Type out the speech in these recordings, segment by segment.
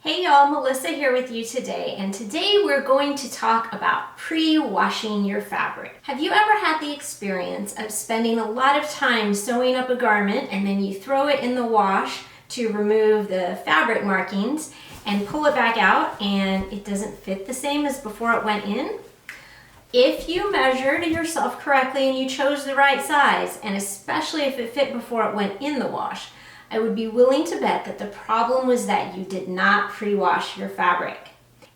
Hey y'all, Melissa here with you today, and today we're going to talk about pre-washing your fabric. Have you ever had the experience of spending a lot of time sewing up a garment and then you throw it in the wash to remove the fabric markings and pull it back out and it doesn't fit the same as before it went in? If you measured yourself correctly and you chose the right size, and especially if it fit before it went in the wash, I would be willing to bet that the problem was that you did not pre-wash your fabric.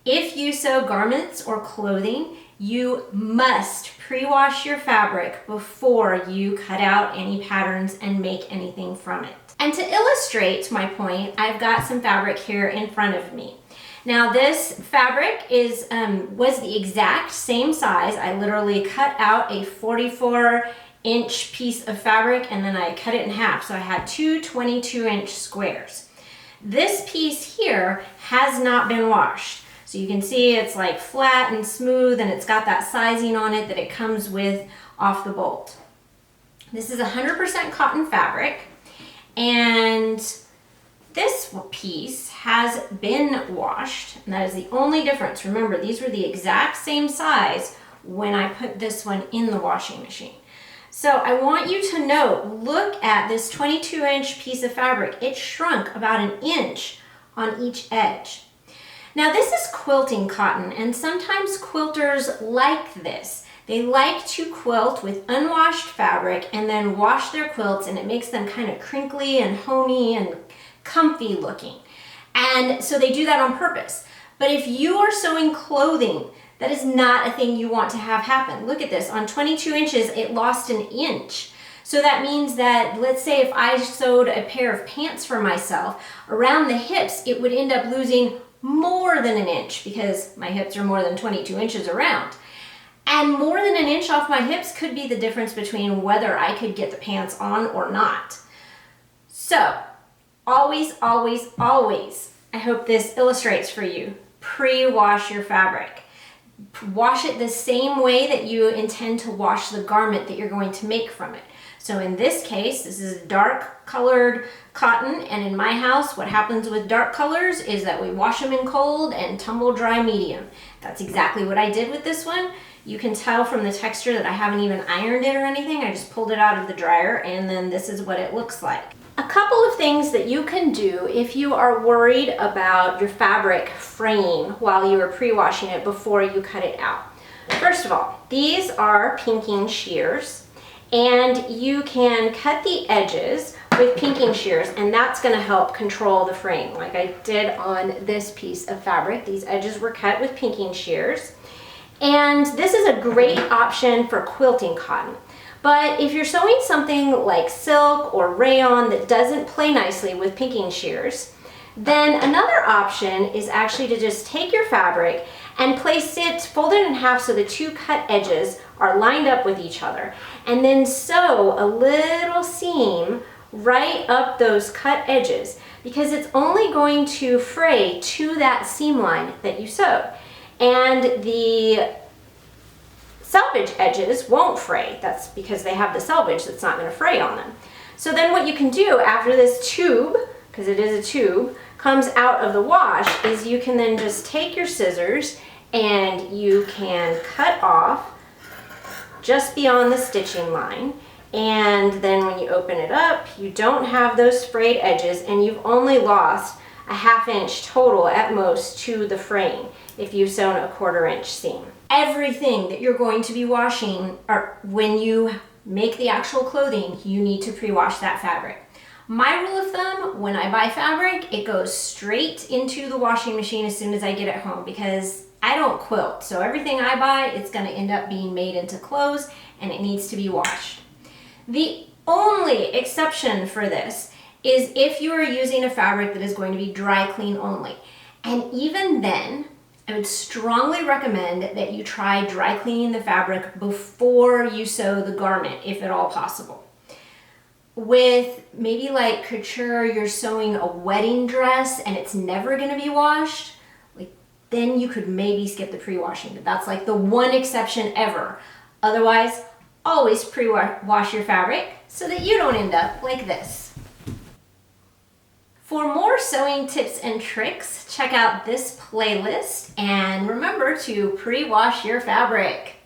If you sew garments or clothing, you must pre-wash your fabric before you cut out any patterns and make anything from it. And to illustrate my point, I've got some fabric here in front of me. Now this fabric was the exact same size. I literally cut out a 44-inch piece of fabric and then I cut it in half. So I had two 22-inch squares. This piece here has not been washed. So you can see it's like flat and smooth and it's got that sizing on it that it comes with off the bolt. This is 100% cotton fabric, and this piece has been washed, and that is the only difference. Remember, these were the exact same size when I put this one in the washing machine. So I want you to note, look at this 22-inch piece of fabric. It shrunk about an inch on each edge. Now this is quilting cotton, and sometimes quilters like this. They like to quilt with unwashed fabric and then wash their quilts, and it makes them kind of crinkly and homey and comfy looking. And so they do that on purpose. But if you are sewing clothing, that is not a thing you want to have happen. Look at this, on 22 inches, it lost an inch. So that means that, let's say if I sewed a pair of pants for myself, around the hips, it would end up losing more than an inch because my hips are more than 22 inches around. And more than an inch off my hips could be the difference between whether I could get the pants on or not. So, always, always, always, I hope this illustrates for you, pre-wash your fabric. Wash it the same way that you intend to wash the garment that you're going to make from it. So in this case, this is dark colored cotton, and in my house, what happens with dark colors is that we wash them in cold and tumble dry medium. That's exactly what I did with this one. You can tell from the texture that I haven't even ironed it or anything. I just pulled it out of the dryer, and then this is what it looks like. A couple of things that you can do if you are worried about your fabric fraying while you are pre-washing it before you cut it out. First of all, these are pinking shears, and you can cut the edges with pinking shears, and that's going to help control the fraying like I did on this piece of fabric. These edges were cut with pinking shears, and this is a great option for quilting cotton. But if you're sewing something like silk or rayon that doesn't play nicely with pinking shears, then another option is actually to just take your fabric and place it, fold it in half so the two cut edges are lined up with each other, and then sew a little seam right up those cut edges, because it's only going to fray to that seam line that you sewed. And the selvage edges won't fray. That's because they have the selvage that's not going to fray on them. So then what you can do after this tube, because it is a tube, comes out of the wash, is you can then just take your scissors and you can cut off just beyond the stitching line. And then when you open it up, you don't have those frayed edges, and you've only lost a ½ inch total at most to the fraying if you've sewn a ¼ inch seam. Everything that you're going to be washing, or when you make the actual clothing, you need to pre-wash that fabric. My rule of thumb, when I buy fabric, it goes straight into the washing machine as soon as I get it home, because I don't quilt. So everything I buy, it's going to end up being made into clothes, and it needs to be washed. The only exception for this is if you are using a fabric that is going to be dry clean only. And even then, I would strongly recommend that you try dry cleaning the fabric before you sew the garment, if at all possible. With maybe like couture, you're sewing a wedding dress and it's never going to be washed, then you could maybe skip the pre-washing, but that's like the one exception ever. Otherwise, always pre-wash your fabric so that you don't end up like this. For more sewing tips and tricks, check out this playlist and remember to pre-wash your fabric.